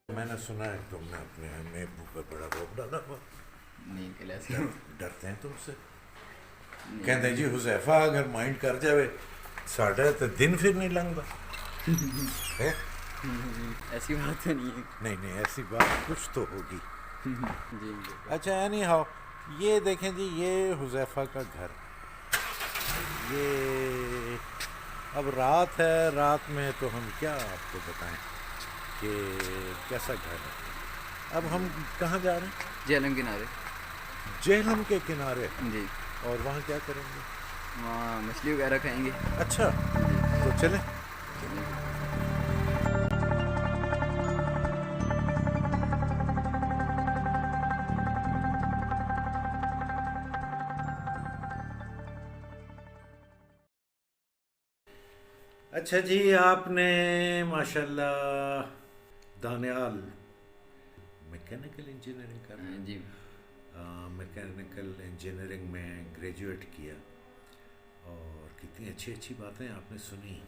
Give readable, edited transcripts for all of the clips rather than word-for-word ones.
मैंने सुना है तुमने अपने महबूब पर बड़ा रोब डाला हुआ। नहीं कल ऐसे डरते हैं तुमसे। कहते जी हुज़ैफा अगर माइंड कर जाए साढ़े तो दिन फिर नहीं लंघदा है। ऐसी बात तो नहीं है। नहीं नहीं, ऐसी बात कुछ तो होगी। जी अच्छा एनी हाउ, ये देखें जी, ये हुज़ैफा का घर, ये अब रात है, रात में तो हम क्या आपको बताएं कि कैसा घर है। अब हम कहाँ जा रहे हैं? झेलम किनारे। जेहलम के किनारे। जी और वहाँ क्या करेंगे? वहाँ मछली वगैरह खाएंगे। अच्छा तो चलें। अच्छा जी, आपने माशाल्लाह दानियाल मैकेनिकल इंजीनियरिंग कर रहे हैं। जी मैकेनिकल इंजीनियरिंग में ग्रेजुएट किया और कितनी अच्छी अच्छी बातें आपने सुनी।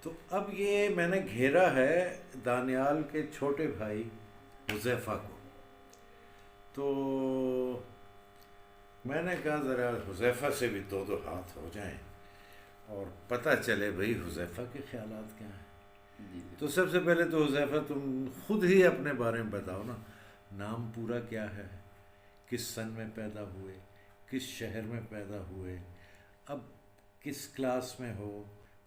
तो अब ये मैंने घेरा है दानियाल के छोटे भाई हुज़ैफा को। तो मैंने कहा ज़रा हुज़ैफा से भी दो दो हाथ हो जाएं और पता चले भाई हुज़ैफा के ख्यालात क्या हैं। जी तो सबसे पहले तो हुज़ैफा तुम खुद ही अपने बारे में बताओ ना। नाम पूरा क्या है, किस सन में पैदा हुए, किस शहर में पैदा हुए, अब किस क्लास में हो,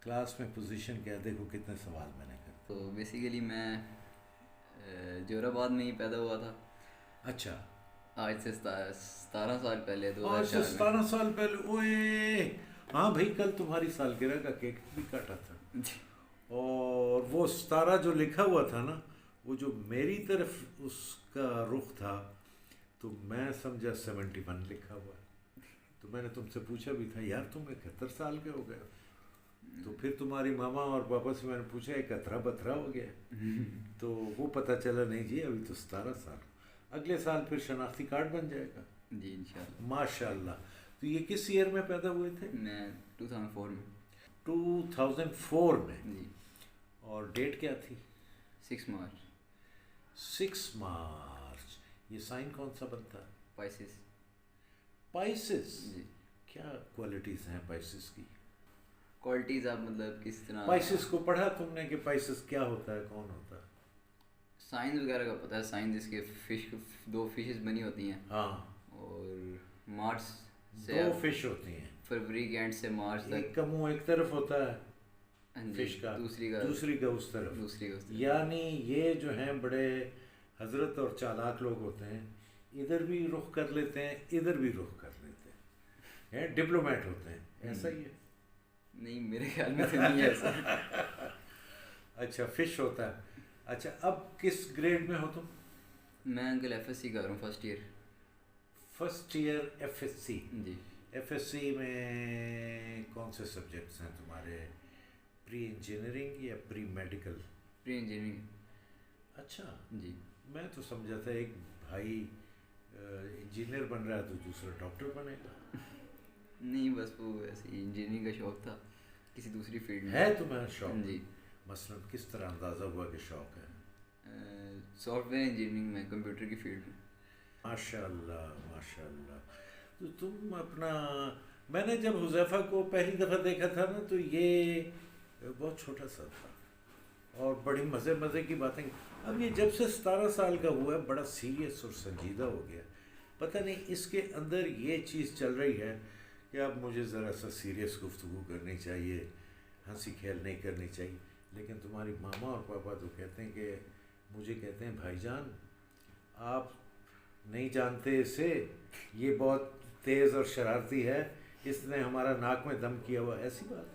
क्लास में पोजीशन क्या। देखो कितने सवाल मैंने कर। तो बेसिकली मैं जोराबाद में ही पैदा हुआ था। अच्छा, आज से 17 साल पहले आज से 2004 में। 17 साल पहले। ओए हाँ भाई, कल तुम्हारी सालगिरह का केक भी काटा था। जी और वो 17 जो लिखा हुआ था ना, वो जो मेरी तरफ उसका रुख था, तो मैं समझा 71 लिखा हुआ है। तो मैंने तुमसे पूछा भी था, यार तुम 71 साल के हो गए। तो फिर तुम्हारी मामा और पापा से मैंने पूछा 71 हो गया। तो वो पता चला नहीं जी, अभी तो 17 साल। अगले साल फिर शनाख्ती कार्ड बन जाएगा जी इंशाल्लाह। माशाल्लाह। तो ये किस ईयर में पैदा हुए थे? मैं 2004 में। 2004 में। जी और डेट क्या थी? 6 मार्च। 6 मार्च। ये साइन कौन सा बनता है? पाइसिस। पाइसिस। जी क्या क्वालिटीज़ हैं पाइसिस की? क्वालिटीज़ आप मतलब किस तरह? पाइसिस को पढ़ा तुमने कि पाइसिस क्या होता है, कौन होता है? साइंस वगैरह का पता है। साइंस इसके फिश, 2 फिशेस बनी होती हैं। हाँ, और मार्च से 2 फिश होती हैं। फरवरी के एंड से मार्च तक। एक का मुंह एक तरफ होता है हाँ जी, फिश का, दूसरी का उस तरफ। दूसरी का उस तरफ। यानी ये जो हैं बड़े हजरत और चालाक लोग होते हैं, इधर भी रुख कर लेते हैं, इधर भी रुख कर लेते हैं, डिप्लोमेट होते हैं। ऐसा ही है? नहीं मेरे ख्याल में तो नहीं है ऐसा। अच्छा, फिश होता है। अच्छा, अब किस ग्रेड में हो तुम? मैं अंकल एफएससी कर रहा हूँ, first year. First year FSc. जी एफएससी में कौन से सब्जेक्ट्स हैं तुम्हारे? प्री इंजीनियरिंग या प्री मेडिकल? Pre engineering. अच्छा, जी मैं तो समझा था एक भाई इंजीनियर बन रहा है तो दूसरा डॉक्टर बनेगा। नहीं बस वो ऐसे ही इंजीनियरिंग का शौक था किसी दूसरी फील्ड में। है तुम्हारा शौक? जी मसलन किस तरह अंदाज़ा हुआ कि शौक है? सॉफ्टवेयर इंजीनियरिंग में, कंप्यूटर की फील्ड में। माशाल्लाह माशाल्लाह। तो तुम अपना, मैंने जब हुज़ैफा को पहली दफ़ा देखा था ना, तो ये बहुत छोटा सा था और बड़ी मज़े मज़े की बातें। अब ये जब से 17 साल का हुआ है, बड़ा सीरियस और संजीदा हो गया। पता नहीं इसके अंदर ये चीज़ चल रही है कि अब मुझे ज़रा सा सीरियस गुफ्तगू करनी चाहिए, हंसी खेल नहीं करनी चाहिए। लेकिन तुम्हारी मामा और पापा तो कहते हैं कि, मुझे कहते हैं भाईजान आप नहीं जानते इसे, ये बहुत तेज़ और शरारती है, इसने हमारा नाक में दम किया हुआ। ऐसी बात?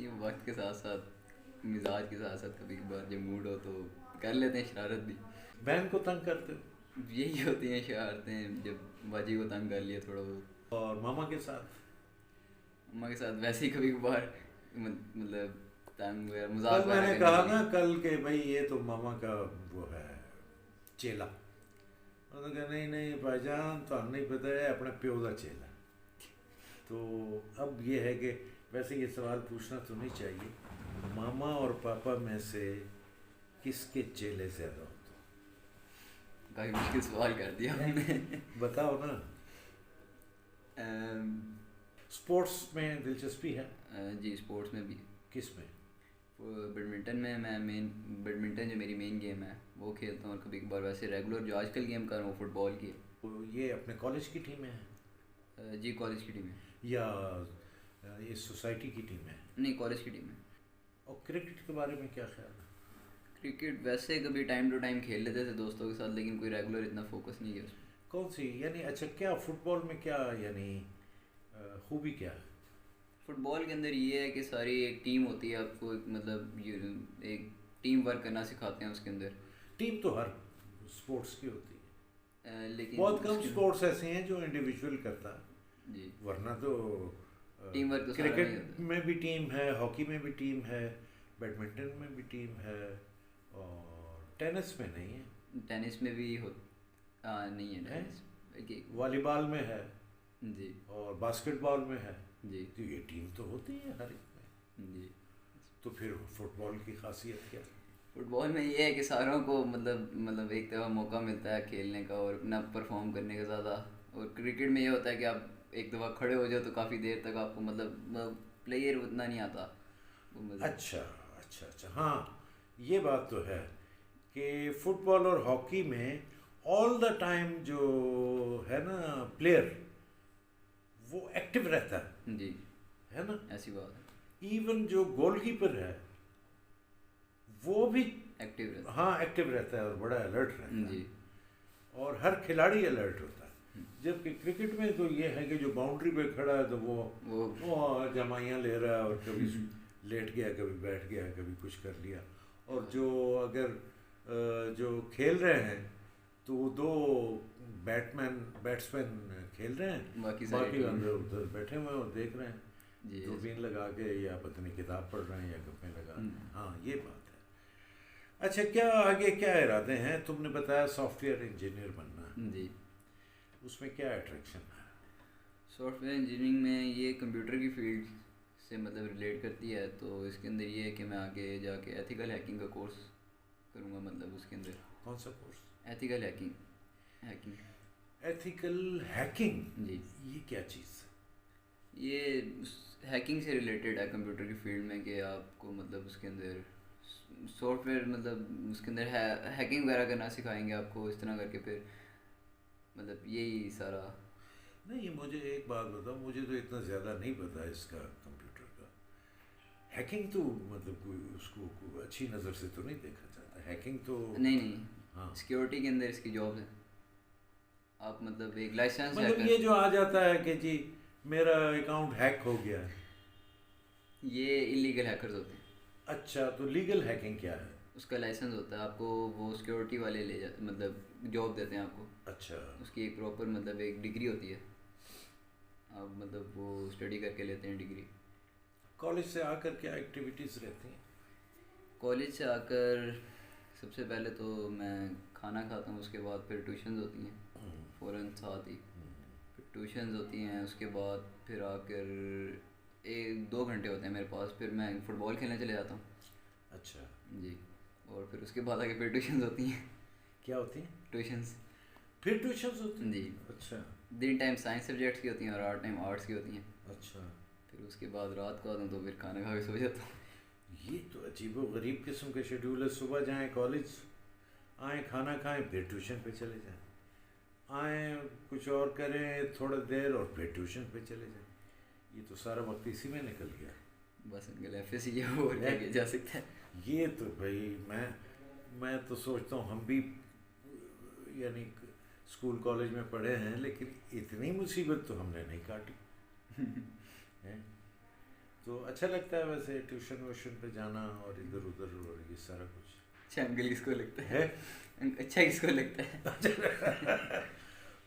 ये वक्त के साथ साथ, मिजाज के साथ साथ कभी कभार जब मूड हो तो कर लेते हैं शरारत भी। बहन को तंग करते हो? यही होती हैं शरारतें, जब बाजी को तंग कर लिया थोड़ा बहुत। और मामा के साथ? मामा के साथ वैसे ही कभी कभार मतलब तंग वगैरह, कल मजाक मैंने वगैरह कहा करने ना के कल के भाई ये तो मामा का वो है चेला। उन्होंने कहा नहीं नहीं भाईजान तो नहीं पता है, अपने प्यो का चेला। तो अब ये है कि वैसे ये सवाल पूछना तो नहीं चाहिए, मामा और पापा में से किसके चेले ज़्यादा हो? काफ़ी मुश्किल सवाल कर दिया हमने। बताओ ना। अम, स्पोर्ट्स में दिलचस्पी है? जी स्पोर्ट्स में भी। किस में? बैडमिंटन में मैं बैडमिंटन जो मेरी मेन गेम है वो खेलता हूँ, और कभी कभार वैसे रेगुलर जो आजकल गेम कर रहा हूँ फुटबॉल की। तो ये अपने कॉलेज की टीम में है जी कॉलेज की टीम है। या ये सोसाइटी की टीम है? नहीं कॉलेज की टीम है। और क्रिकेट के बारे में क्या ख्याल है? क्रिकेट वैसे कभी टाइम टू टाइम खेल लेते थे दोस्तों के साथ, लेकिन कोई रेगुलर इतना फोकस नहीं किया उसमें। कौन सी यानी, अच्छा क्या फुटबॉल में क्या यानी खूबी क्या है? फुटबॉल के अंदर ये है कि सारी एक टीम होती है, आपको मतलब एक टीम वर्क करना सिखाते हैं उसके अंदर। टीम तो हर स्पोर्ट्स की होती है, लेकिन बहुत कम स्पोर्ट्स ऐसे हैं जो इंडिविजुअल करता है। जी वरना तो टीम वर्क तो सारा में ही क्रिकेट होता है। में भी टीम है, हॉकी में भी टीम है, बैडमिंटन में भी टीम है, और टेनिस में नहीं है। टेनिस में भी हो नहीं है है? टेनिस। वॉलीबॉल में है जी और बास्केटबॉल में है। जी तो ये टीम तो होती है हर एक में। जी। तो फिर फुटबॉल की खासियत क्या है? फुटबॉल में ये है कि सारों को मतलब एक तरह मौका मिलता है खेलने का और अपना परफॉर्म करने का ज़्यादा। और क्रिकेट में ये होता है कि आप एक दफ़ा खड़े हो जाओ तो काफ़ी देर तक आपको मतलब प्लेयर उतना नहीं आता वो अच्छा अच्छा अच्छा, हाँ ये बात तो है कि फुटबॉल और हॉकी में ऑल द टाइम जो है ना प्लेयर, वो एक्टिव रहता जी है ना। ऐसी बात है। इवन जो गोलकीपर है वो भी एक्टिव रहता हाँ एक्टिव रहता है और बड़ा अलर्ट रहता है। है, जी और हर खिलाड़ी अलर्ट होता है। जबकि क्रिकेट में तो ये है कि जो बाउंड्री पे खड़ा है तो वो जमाइयाँ ले रहा है और कभी लेट गया, कभी बैठ गया, कभी कुछ कर लिया। और जो अगर जो खेल रहे हैं तो वो दो बैट्समैन खेल रहे हैं, बाकी अंदर उधर बैठे हुए हैं और देख रहे हैं, जी दूरबीन लगा के या पता नहीं किताब पढ़ रहे हैं या गप्पे लगा। हाँ ये बात है। अच्छा क्या आगे क्या इरादे हैं? तुमने बताया सॉफ्टवेयर इंजीनियर बनना है, जी। उसमें क्या अट्रैक्शन है? सॉफ्टवेयर इंजीनियरिंग में ये कंप्यूटर की फील्ड से मतलब रिलेट करती है, तो इसके अंदर ये है कि मैं आगे जाके एथिकल हैकिंग का कोर्स करूँगा। मतलब उसके अंदर कौन सा course? Ethical hacking. Ethical hacking? जी ये क्या चीज़? ये हैकिंग से रिलेटेड है कंप्यूटर की फील्ड में, कि आपको मतलब उसके अंदर सॉफ्टवेयर मतलब उसके अंदर हैकिंग वगैरह करना सिखाएंगे आपको इस तरह करके। फिर मतलब यही सारा। नहीं ये मुझे एक बात बताओ, मुझे तो इतना ज़्यादा नहीं पता है इसका कंप्यूटर का। हैकिंग तो मतलब कोई उसको कोई अच्छी नज़र से तो नहीं देखा जाता, हैकिंग तो नहीं हाँ सिक्योरिटी के अंदर इसकी जॉब है। आप मतलब एक लाइसेंस मतलब ये जो आ जाता है कि जी मेरा अकाउंट हैक हो गया है, ये इलीगल हैकर्स होते हैं। अच्छा तो लीगल हैकिंग क्या है? उसका लाइसेंस होता है, आपको वो सिक्योरिटी वाले ले जाते मतलब जॉब देते हैं आपको। अच्छा उसकी एक प्रॉपर मतलब एक डिग्री होती है, आप मतलब वो स्टडी करके लेते हैं डिग्री। कॉलेज से आकर क्या एक्टिविटीज़ रहती हैं? कॉलेज से आकर सबसे पहले तो मैं खाना खाता हूँ, उसके बाद फिर ट्यूशन्स होती हैं फ़ौरन साथ ही। फिर ट्यूशन्स होती हैं, उसके बाद फिर आकर 1-2 घंटे होते हैं मेरे पास, फिर मैं फ़ुटबॉल खेलने चले जाता हूँ। अच्छा जी। और फिर उसके बाद आके फिर ट्यूशन्स होती हैं। क्या होती हैं? ट्यूशन्स। फिर ट्यूशन्स होती हैं? जी। अच्छा दिन टाइम साइंस सब्जेक्ट्स की होती हैं और आर्ट टाइम आर्ट्स की होती हैं। अच्छा, फिर उसके बाद रात को आता हूँ तो फिर खाना खा के सो जाता हूँ। ये तो अजीबो गरीब किस्म के शेड्यूल है। सुबह जाएं कॉलेज, आएँ खाना खाएं, फिर ट्यूशन पे चले जाएं, आएँ कुछ और करें थोड़ा देर और फिर ट्यूशन पे चले जाएं। ये तो सारा वक्त इसी में निकल गया। बस अंकल ऐसे ही है, और क्या किया जा सकता है। ये तो भाई मैं तो सोचता हूँ हम भी यानी स्कूल कॉलेज में पढ़े हैं, लेकिन इतनी मुसीबत तो हमने नहीं काटी है। तो अच्छा लगता है वैसे ट्यूशन व्यूशन पे जाना और इधर उधर और ये सारा कुछ। अच्छा अंकल किसको लगता है? अच्छा किसको लगता है?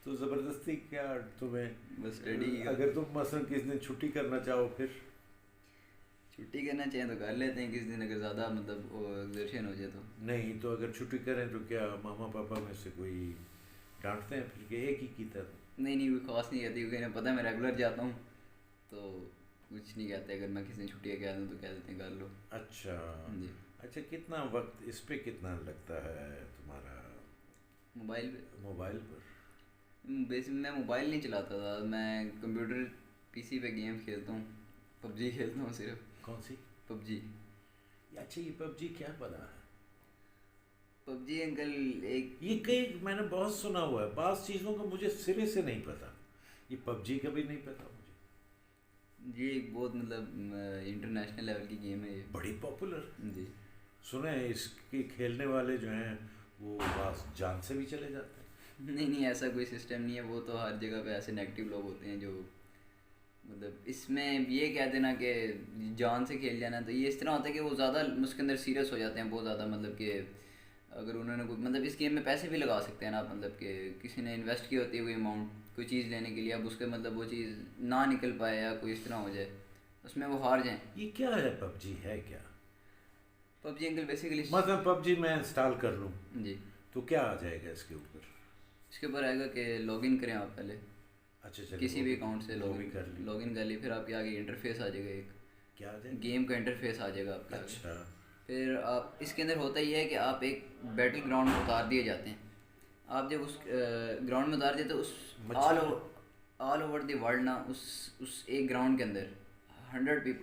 तो ज़बरदस्ती क्या तुम्हें बस स्टडी। अगर तुम मसलन किस दिन छुट्टी करना चाहो फिर छुट्टी करना चाहिए तो कर लेते हैं किस दिन, अगर ज़्यादा मतलब एग्जर्शन हो जाए तो। नहीं तो अगर छुट्टी करें तो क्या मामा पापा में से कोई डांटते हैं फिर कि एक ही की था? नहीं कोई खास नहीं रहती, क्योंकि इन्हें पता है मैं रेगुलर जाता हूँ, तो कुछ नहीं कहते, अगर मैं किसी ने छुट्टियाँ कह दूँ तो कह देते हैं कर लो। अच्छा जी। अच्छा, कितना वक्त इस पे कितना लगता है तुम्हारा मोबाइल पे मोबाइल पर? बेसिक मैं मोबाइल नहीं चलाता था, मैं कंप्यूटर पीसी पे गेम खेलता हूँ, पबजी खेलता हूँ सिर्फ। कौन सी? पबजी। अच्छा, ये पबजी क्या पता है? पबजी अंकल एक ये कई मैंने बहुत सुना हुआ है, बास चीज़ों का मुझे सिरे से नहीं पता। ये पबजी का भी नहीं पता मुझे। ये एक बहुत मतलब इंटरनेशनल लेवल की गेम है ये। बड़ी पॉपुलर जी। सुने हैं, इसके खेलने वाले जो हैं वो बास जान से भी चले जाते हैं। नहीं नहीं, ऐसा कोई सिस्टम नहीं है, वो तो हर जगह पे ऐसे नेगेटिव लोग होते हैं जो मतलब इसमें ये कह देना कि जान से खेल जाना, तो ये इस तरह होता है कि वो ज़्यादा उसके अंदर सीरियस हो जाते हैं बहुत ज़्यादा, मतलब कि अगर उन्होंने कोई मतलब इस गेम में पैसे भी लगा सकते हैं ना, मतलब कि किसी ने इन्वेस्ट की होती है कोई अमाउंट कोई चीज़ लेने के लिए, अब उसके मतलब वो चीज़ ना निकल पाए या कोई इस तरह हो जाए उसमें वो हार जाएं। ये क्या है? पबजी है क्या? पबजी अंकल बेसिकली मतलब पबजी मैं इंस्टॉल कर लूँ जी, तो क्या आ जाएगा इसके ऊपर? इसके ऊपर आएगा कि लॉगिन करें आप पहले अच्छा चलिए, किसी भी अकाउंट से लॉगिन कर ली। लॉगिन कर ली, फिर आपके आगे इंटरफेस आ जाएगा, एक क्या आ जाएगा? गेम का इंटरफेस आ जाएगा आपके आगे। अच्छा फिर आप इसके अंदर होता ही है कि आप एक बैटल ग्राउंड में उतार दिए जाते हैं। आप जब उस ग्राउंड में उतार दिए तो उस ऑल ओवर द वर्ल्ड ना उस एक ग्राउंड के अंदर 100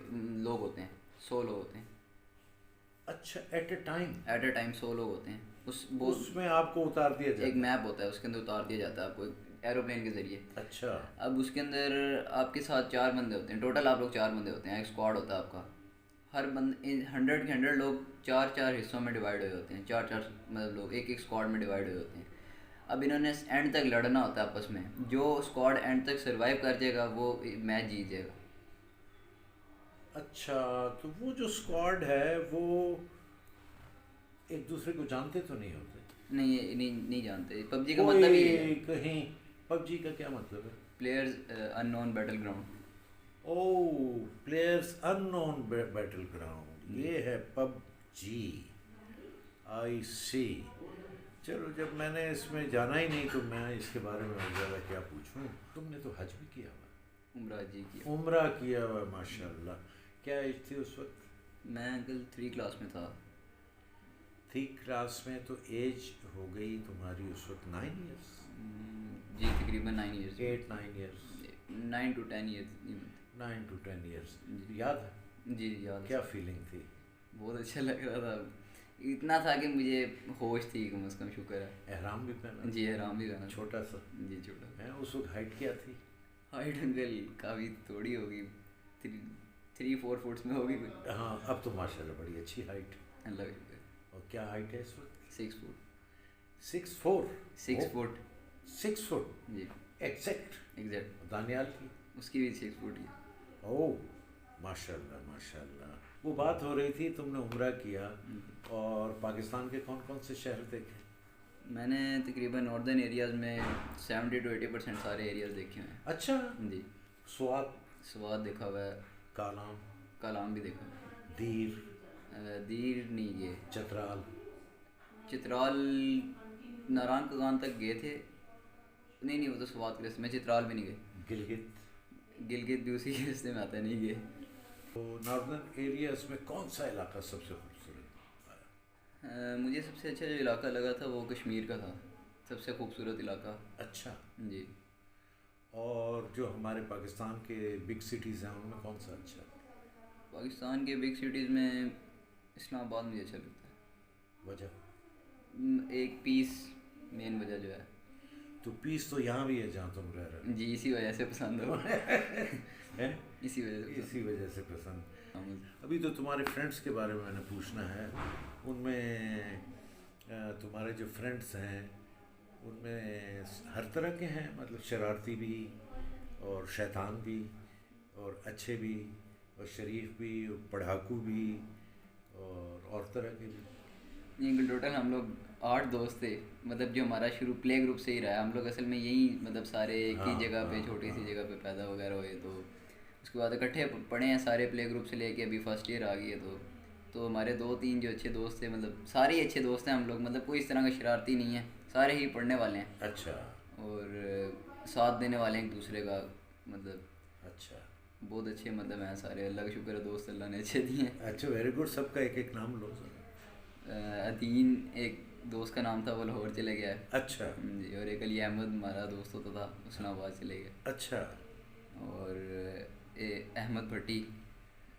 लोग होते हैं, 100 लोग होते हैं अच्छा, at a time? At a time 100 लोग होते हैं। वो उसमें आपको उतार दिया एक जाए? मैप होता है, उसके अंदर उतार दिया जाता है आपको एक एरोप्लेन के ज़रिए। अच्छा अब उसके अंदर आपके साथ 4 बंदे होते हैं, टोटल आप लोग 4 बंदे होते हैं, एक स्क्वाड होता है आपका। हर बंदे 100 के 100 लोग 4-4 हिस्सों में डिवाइड हुए होते हैं, 4-4 मतलब लोग एक एक स्क्वाड में डिवाइड हुए होते हैं। अब इन्होंने एंड तक लड़ना होता है आपस में, जो स्क्वाड एंड तक सर्वाइव कर जाएगा वो मैच जीत जाएगा। अच्छा, तो वो जो स्क्वाड है वो एक दूसरे को जानते तो नहीं होते? नहीं ये नहीं जानते, पबजी का मतलब ही है कहीं पबजी का क्या मतलब है? Players unknown battle ground. Oh, players unknown battle ground, ये है पबजी। आई सी। चलो, जब मैंने इसमें जाना ही नहीं तो मैं इसके बारे में ज़्यादा क्या पूछूं। तुमने तो हज भी किया हुआ? उम्रा जी की। उम्रा किया हुआ, माशाल्लाह। क्या एज थी उस वक्त? मैं अंकल 3 क्लास में था। 3 क्लास में? तो एज हो गई तुम्हारी उस वक्त 9 ईयर्स? जी तकरीबन 9 years. 8-9 years? 9 to 10 years. 9 to 10 years. जी। याद है? जी याद। क्या फीलिंग थी? बहुत अच्छा लग रहा था, इतना था कि मुझे होश थी कम से कम, शुक्र है। एहराम भी पहना? जी एहराम भी पहना। छोटा सा? जी छोटा। है। उस वक्त हाइट क्या थी? हाइट अंकल काफ़ी थोड़ी होगी, 3-4 फुट्स में होगी कोई। हाँ, अब तो माशाल्लाह बड़ी अच्छी हाइट। अल्लाह का शुक्र। और क्या हाइट है इस वक्त? 6 फुट। 6'4"? 6 फुट 6 फुट जी एग्जैक्ट। एग्जैक्ट। दानियाल की? उसकी भी 6 फुट ही। ओह माशाल्लाह माशाल्लाह। वो बात हो रही थी, तुमने उम्रा किया और पाकिस्तान के कौन कौन से शहर देखे? मैंने तकरीबन नॉर्दर्न एरियाज़ में 70 to 80% सारे एरियाज़ देखे हुए हैं। अच्छा। जी। स्वात? स्वाद देखा हुआ है। कालाम? कालाम भी देखा हुआ है। दीर? दीर नहीं गए। चतराल? चित्राल नारायण तक गए थे। नहीं वो तो स्वाद के रास्ते में, चित्राल भी नहीं गए। गिलगित? गिलगित भी उसी के रास्ते में आता है, नहीं गए। तो नॉर्दर्न एरियाज में कौन सा इलाका सबसे खूबसूरत आया? मुझे सबसे अच्छा जो इलाका लगा था वो कश्मीर का था, सबसे खूबसूरत इलाका। अच्छा। जी। और जो हमारे पाकिस्तान के बिग सिटीज़ हैं उनमें कौन सा अच्छा? पाकिस्तान के बिग सिटीज़ में इस्लामाबाद मुझे अच्छा लगता है। वजह? एक पीस मेन वजह जो है। तो पीस तो यहाँ भी है जहाँ तुम रह रहे जी इसी वजह से पसंद हो। हैं? इसी वजह से इसी वजह से पसंद। पसंद। अभी तो तुम्हारे फ्रेंड्स के बारे में मैंने पूछना है। उनमें तुम्हारे जो फ्रेंड्स हैं उनमें हर तरह के हैं, मतलब शरारती भी और शैतान भी और अच्छे भी और शरीफ भी और पढ़ाकू भी और तरह के भी? नहीं टोटल हम लोग 8 दोस्त थे, मतलब जो हमारा शुरू प्ले ग्रुप से ही रहा है। हम लोग असल में यही मतलब सारे एक ही जगह पे छोटी सी जगह पे पैदा वगैरह हुए, तो उसके बाद इकट्ठे पढ़े हैं सारे प्ले ग्रुप से लेके अभी फर्स्ट ईयर आ गई है। तो हमारे 2-3 जो अच्छे दोस्त थे, मतलब सारे ही अच्छे दोस्त हैं हम लोग, मतलब कोई इस तरह का शरारती नहीं है, सारे ही पढ़ने वाले हैं। अच्छा। और साथ देने वाले हैं एक दूसरे का, मतलब। अच्छा। बहुत अच्छे मतलब हैं सारे, अल्लाह का शुक्र है दोस्त अल्लाह ने अच्छे दिए हैं। अच्छा, वेरी गुड। सबका एक एक नाम लो सर। अदीन एक दोस्त का नाम था, वो लाहौर चले गया है। अच्छा जी, और एक अली अहमद हमारा दोस्त होता था, हुस्नाबाद चले गया। अच्छा और अहमद भट्टी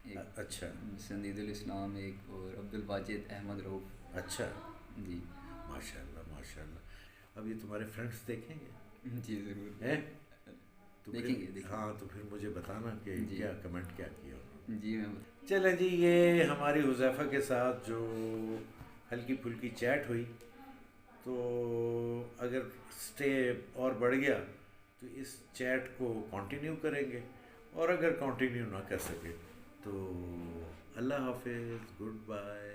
एक, अच्छा संदीदुल इस्लाम एक, और अब्दुल वाजिद अहमद रऊफ। अच्छा। जी माशाल्लाह माशाल्लाह। अब ये तुम्हारे फ्रेंड्स देखेंगे? जी ज़रूर हैं? तो फिर देखेंगे। हाँ, तो फिर मुझे बताना कि जी। क्या कमेंट क्या किया उन्होंने। जी मैं चलें जी, ये हमारी हुज़ैफ़ा के साथ जो हल्की फुल्की चैट हुई, तो अगर स्टे और बढ़ गया तो इस चैट को कंटिन्यू करेंगे, और अगर कंटिन्यू ना कर सके तो अल्लाह हाफिज़, गुड बाय।